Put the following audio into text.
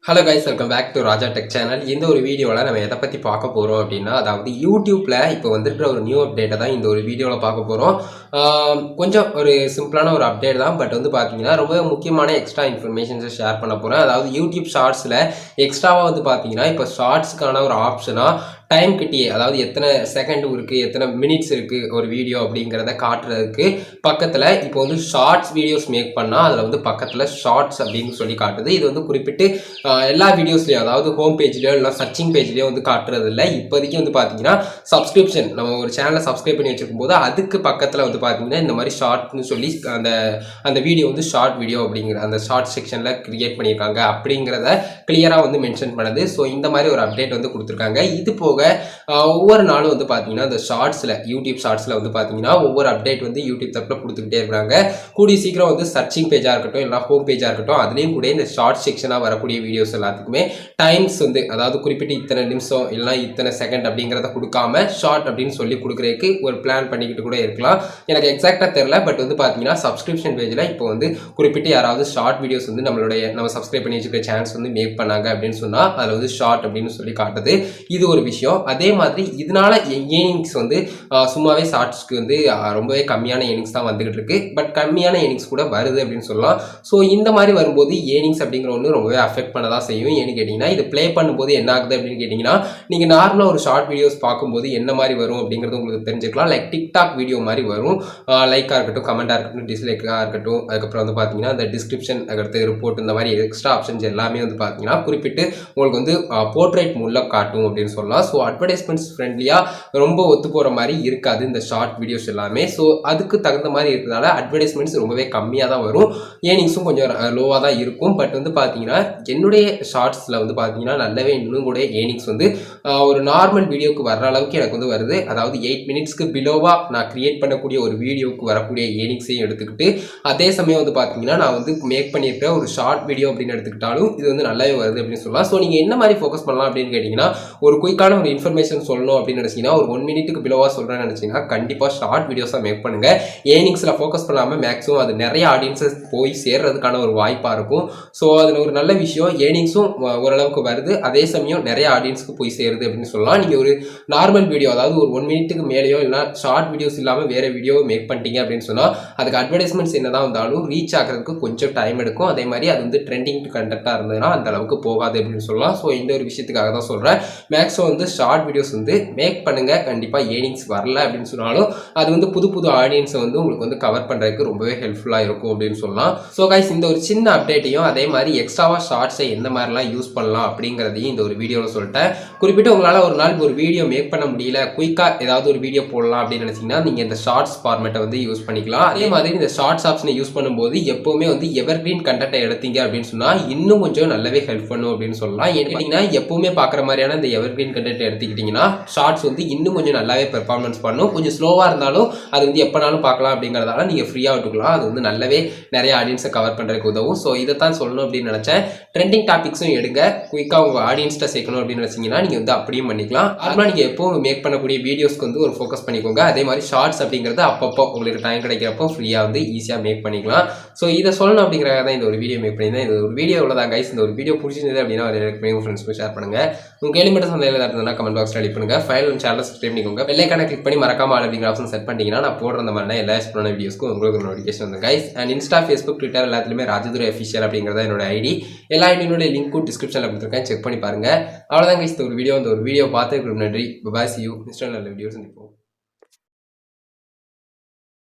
Hello guys, welcome back to Raja tech channel. இந்த ஒரு வீடியோவில் நம்ம எதை பற்றி பார்க்க போகிறோம் அப்படின்னா, அதாவது யூடியூப்பில் இப்போ வந்துருக்கிற ஒரு நியூ அப்டேட்டை தான் இந்த ஒரு வீடியோவில் பார்க்க போகிறோம். கொஞ்சம் ஒரு சிம்பிளான ஒரு அப்டேட் தான். பட் வந்து பார்த்தீங்கன்னா ரொம்ப முக்கியமான எக்ஸ்ட்ரா இன்ஃபர்மேஷன்ஸை ஷேர் பண்ண போகிறேன். அதாவது யூடியூப் ஷார்ட்ஸில் எக்ஸ்ட்ராவாக வந்து பார்த்தீங்கன்னா இப்போ ஷார்ட்ஸுக்கான ஒரு ஆப்ஷனாக டைம் கிட்டியே, அதாவது எத்தனை செகண்ட் இருக்குது, எத்தனை மினிட்ஸ் இருக்குது ஒரு வீடியோ அப்படிங்கிறத காட்டுறதுக்கு பக்கத்தில் இப்போ வந்து ஷார்ட்ஸ் வீடியோஸ் மேக் பண்ணால் அதில் வந்து பக்கத்தில் ஷார்ட்ஸ் அப்படின்னு சொல்லி காட்டுது. இது வந்து குறிப்பிட்டு எல்லா வீடியோஸ்லையும், அதாவது ஹோம் பேஜ்லையோ இல்லை சர்ச்சிங் பேஜ்லையோ வந்து காட்டுறது இல்லை. இப்போதைக்கு வந்து பார்த்தீங்கன்னா சப்ஸ்கிரிப்ஷன், நம்ம ஒரு சேனலை சப்ஸ்கிரைப் பண்ணி வச்சிருக்கும் போது அதுக்கு பக்கத்தில் வந்து பார்த்தீங்கன்னா இந்த மாதிரி ஷார்ட்னு சொல்லி அந்த வீடியோ வந்து ஷார்ட் வீடியோ அப்படிங்கிற அந்த ஷார்ட் செக்ஷனில் கிரியேட் பண்ணியிருக்காங்க அப்படிங்கிறத கிளியராக வந்து மென்ஷன் பண்ணுது. ஸோ இந்த மாதிரி ஒரு அப்டேட் வந்து கொடுத்துருக்காங்க. இது போக ஒவ்வொரு நாளும் வந்து பார்த்தீங்கன்னா இந்த ஷார்ட்ஸில், யூடியூப் ஷார்ட்ஸில் வந்து பார்த்தீங்கன்னா ஒவ்வொரு அப்டேட் வந்து யூடியூப் தரப்பில் கொடுத்துக்கிட்டே இருக்கிறாங்க. கூடிய சீக்கிரம் வந்து சர்ச்சிங் பேஜாக இருக்கட்டும் இல்லை ஹோம் பேஜாக இருக்கட்டும், அதுலேயும் கூட இந்த ஷார்ட் செக்ஷனாக வரக்கூடிய வீடியோஸ் எல்லாத்துக்குமே டைம்ஸ் வந்து, அதாவது குறிப்பிட்டு இத்தனை நிமிஷம் இல்லைனா இத்தனை செகண்ட் அப்படிங்கிறத கொடுக்காம ஷார்ட் அப்படின்னு சொல்லி கொடுக்குறதுக்கு ஒரு பிளான் பண்ணிக்கிட்டு கூட இருக்கலாம். எனக்கு எக்ஸாக்டாக தெரியல. பட் வந்து பார்த்தீங்கன்னா சப்ஸ்கிரிப்ஷன் பேஜில் இப்போ வந்து குறிப்பிட்டு யாராவது ஷார்ட் வீடியோஸ் வந்து நம்ம சப்ஸ்கிரைப் பண்ணி வச்சுக்கிற சேனல்ஸ் வந்து மேக் பண்ணாங்க அப்படின்னு சொன்னால் அதில் வந்து ஷார்ட் அப்படின்னு சொல்லி காட்டுது. இது ஒரு விஷயம். அதே மாதிரி இதனால ஏர்னிங்ஸ் வந்து சும்மாவே ஷார்ட்ஸ்க்கு வந்து ரொம்பவே கம்மியான ஏர்னிங்ஸ் தான் வந்துகிட்டு இருக்கு. பட் கம்மியான ஏர்னிங்ஸ் கூட வருது அப்படின்னு சொல்லலாம். ஸோ இந்த மாதிரி வரும்போது ஏர்னிங்ஸ் அப்படிங்கிற ஒன்று ரொம்பவே அஃபெக்ட் பண்ண தான் செய்யும். ஏன்னு கேட்டிங்கன்னா இது ப்ளே பண்ணும்போது என்ன ஆகுது அப்படின்னு கேட்டிங்கன்னா, நீங்கள் நார்மலாக ஒரு ஷார்ட் வீடியோஸ் பார்க்கும்போது என்ன மாதிரி வரும் அப்படிங்கிறது உங்களுக்கு தெரிஞ்சுக்கலாம். லைக் டிக்டாக் வீடியோ மாதிரி வரும். லைக்காக இருக்கட்டும், கமெண்ட்டாக இருக்கட்டும், டிஸ்லைக்காக இருக்கட்டும், அதுக்கப்புறம் வந்து பார்த்தீங்கன்னா இந்த டிஸ்கிரிப்ஷன், அதுக்கடுத்து ரிப்போர்ட், இந்த மாதிரி எக்ஸ்ட்ரா ஆப்ஷன்ஸ் எல்லாமே வந்து பார்த்தீங்கன்னா குறிப்பிட்டு உங்களுக்கு வந்து போர்ட்ரேட் மூலம் காட்டும் அப்படின்னு சொல்லலாம். ஸோ அட்வர்டைஸ்மெண்ட்ஸ் ஃப்ரெண்ட்லியாக ரொம்ப ஒத்து போகிற மாதிரி இருக்காது இந்த ஷார்ட் வீடியோஸ் எல்லாமே. ஸோ அதுக்கு தகுந்த மாதிரி இருக்கிறதால அட்வர்டைஸ்மெண்ட்ஸ் ரொம்பவே கம்மியாக தான் வரும். ஏர்னிங்ஸும் கொஞ்சம் லோவாக தான் இருக்கும். பட் வந்து பார்த்தீங்கன்னா என்னுடைய ஷார்ட்ஸில் வந்து பார்த்தீங்கன்னா நல்லாவே இன்னும் கூட ஏர்னிங்ஸ் வந்து ஒரு நார்மல் வீடியோக்கு வர்ற அளவுக்கு எனக்கு வந்து வருது. அதாவது 8 மினிட்ஸ்க்கு பிலோவாக நான் கிரியேட் பண்ணக்கூடிய ஒரு வீடியோவுக்கு வரக்கூடிய ஏர்னிங்ஸையும் எடுத்துக்கிட்டு, அதே சமயம் வந்து பார்த்தீங்கன்னா நான் வந்து மேக் பண்ணியிருக்கிற ஒரு ஷார்ட் வீடியோ அப்படின்னு எடுத்துக்கிட்டாலும் இது வந்து நல்லாவே வருது அப்படின்னு சொல்லலாம். ஸோ நீங்கள் என்ன மாதிரி ஃபோக்கஸ் பண்ணலாம் அப்படின்னு கேட்டிங்கன்னா, ஒரு குயிக்கான ஒரு இன்ஃபர்மேஷன் சொல்லணும் அப்படின்னு நினச்சிங்கன்னா, ஒரு 1 மினிட்டுக்கு பிலோவாக சொல்கிறேன்னு நினச்சிங்கன்னா கண்டிப்பாக ஷார்ட் வீடியோஸாக மேக் பண்ணுங்கள். ஏர்னிங்ஸில் ஃபோக்கஸ் பண்ணாமல் மேக்ஸிமம் அது நிறைய ஆடியன்ஸஸ் போய் சேர்றதுக்கான ஒரு வாய்ப்பாக இருக்கும். ஸோ அதில் ஒரு நல்ல விஷயம், ஏர்னிங்ஸும் ஓரளவுக்கு வருது, அதே சமயம் நிறைய ஆடியன்ஸுக்கு போய் சேருது அப்படின்னு சொல்லலாம். நீங்கள் ஒரு நார்மல் வீடியோ, அதாவது ஒரு 1 மினிட்டுக்கு மேலேயோ இல்லை ஷார்ட் வீடியோஸ் இல்லாமல் வேறு வீடியோ மேக் பண்ணிட்டீங்க அப்படின்னு சொன்னால் அதுக்கு அட்வர்டைஸ்மெண்ட்ஸ் என்ன தான் வந்தாலும் ரீச் ஆகிறதுக்கு கொஞ்சம் டைம் எடுக்கும். அதே மாதிரி அது வந்து ட்ரெண்டிங் கண்டென்ட்டாக இருந்ததுன்னா அந்த அளவுக்கு போகாது அப்படின்னு சொல்லலாம். ஸோ இந்த ஒரு விஷயத்துக்காக தான் சொல்கிறேன். மேக்ஸிமம் வந்து ஷார்ட் வீடியோஸ் வந்து மேக் பண்ணுங்கள். கண்டிப்பாக ஏர்னிங்ஸ் வரல அப்படின்னு சொன்னாலும் அது வந்து புது ஆடியன்ஸை வந்து உங்களுக்கு வந்து கவர் பண்ணுறதுக்கு ரொம்பவே ஹெல்ப்ஃபுல்லாக இருக்கும் அப்படின்னு சொல்லலாம். ஸோ கைஸ், இந்த ஒரு சின்ன அப்டேட்டையும் அதே மாதிரி எக்ஸ்ட்ராவாக ஷார்ட்ஸை எந்த மாதிரிலாம் யூஸ் பண்ணலாம் அப்படிங்கிறதையும் இந்த ஒரு வீடியோவில் சொல்லிட்டேன். குறிப்பிட்டு உங்களால் ஒரு நாள் ஒரு வீடியோ மேக் பண்ண முடியல, குயிக்காக ஏதாவது ஒரு வீடியோ போடலாம் அப்படின்னு நினச்சிங்கன்னா நீங்கள் இந்த ஷார்ட்ஸ் ஃபார்மேட்டை வந்து யூஸ் பண்ணிக்கலாம். அதே மாதிரி இந்த ஷார்ட்ஸ் ஆப்ஷனை யூஸ் பண்ணும்போது எப்போவுமே வந்து எவர்கிரீன் கண்டென்ட்டை எடுத்தீங்க அப்படின்னு சொன்னால் இன்னும் கொஞ்சம் நல்லாவே ஹெல்ப் பண்ணும் அப்படின்னு சொல்லலாம். ஏன்னா எப்பவுமே பார்க்குற மாதிரியான இந்த எவர்கிரீன் கண்டென்ட் எடுத்துக்கிட்டிங்கன்னா ஷார்ட்ஸ் வந்து இன்னும் கொஞ்சம் நல்லாவே பெர்ஃபார்மன்ஸ் பண்ணும். கொஞ்சம் ஸ்லோவாக இருந்தாலும் அது வந்து எப்போனாலும் பார்க்கலாம் அப்படிங்கிறதால நீங்கள் ஃப்ரீயாக விட்டுக்கலாம். அது வந்து நல்லாவே நிறைய ஆடியன்ஸை கவர் பண்ணுறதுக்கு உதவும். ஸோ இதை தான் சொல்லணும் அப்படின்னு நினச்சேன். ட்ரெண்டிங் டாபிக்ஸும் எடுங்க. குயிக்காக உங்கள் ஆடியன்ஸ்ட்டை சேர்க்கணும் அப்படின்னு நினச்சிங்கன்னா நீங்கள் வந்து அப்படியும் பண்ணிக்கலாம். அதனால் நீங்கள் எப்போவும் மேக் பண்ணக்கூடிய வீடியோஸ்க்கு வந்து ஒரு ஃபோக்கஸ் பண்ணிக்கோங்க. அதே மாதிரி ஷார்ட்ஸ் அப்படிங்கிறது அப்பப்போ உங்களுக்கு டைம் கிடைக்கிறப்போ ஃப்ரீயாக வந்து ஈஸியாக மேக் பண்ணிக்கலாம். ஸோ இதை சொல்லணும் அப்படிங்கிறத தான் இந்த ஒரு வீடியோ மேக் பண்ணியிருந்தேன். இந்த ஒரு வீடியோ உள்ளதான் கைஸ். இந்த ஒரு வீடியோ பிடிச்சிருந்தது அப்படின்னா உங்கள் ஃப்ரெண்ட்ஸ்க்கு ஷேர் பண்ணுங்கள். உங்கள் கேள்வி மட்டும் சந்தையில் இருந்ததுன்னா கமெண்ட் பாக்ஸில் அடி பண்ணுங்கள். ஃபைனல் சேனலை சப்ஸ்கிரைப் பண்ணிக்கோங்க. பெல்லைக்கான கிளிக் பண்ணி மறக்காம ஆல் அப்படிங்கிற ஆப்ஷன் செட் பண்ணிட்டீங்கன்னா நான் போடுற அந்த மாதிரி எல்லா எக்ஸ்ப்ளோன வீடியோஸ்க்கும் உங்களுக்கு நோட்டிஃபிகேஷன் வந்து guys. And Insta, Facebook, Twitter எல்லாத்துலேயுமே ராஜதுரை அஃபிஷியல் அப்படிங்கிறத என்னோட ஐடி. எல்லா ஐடியோட லிங்க்கும் டிஸ்கிரிப்ஷனில் கொடுத்துருக்கேன், செக் பண்ணி பாருங்கள். அவ்வளோதான் கைஸ். இந்த ஒரு வீடியோ பார்த்து நன்றி. பாய், see you. நெக்ஸ்ட் நல்ல வீடியோ சந்திப்போம்.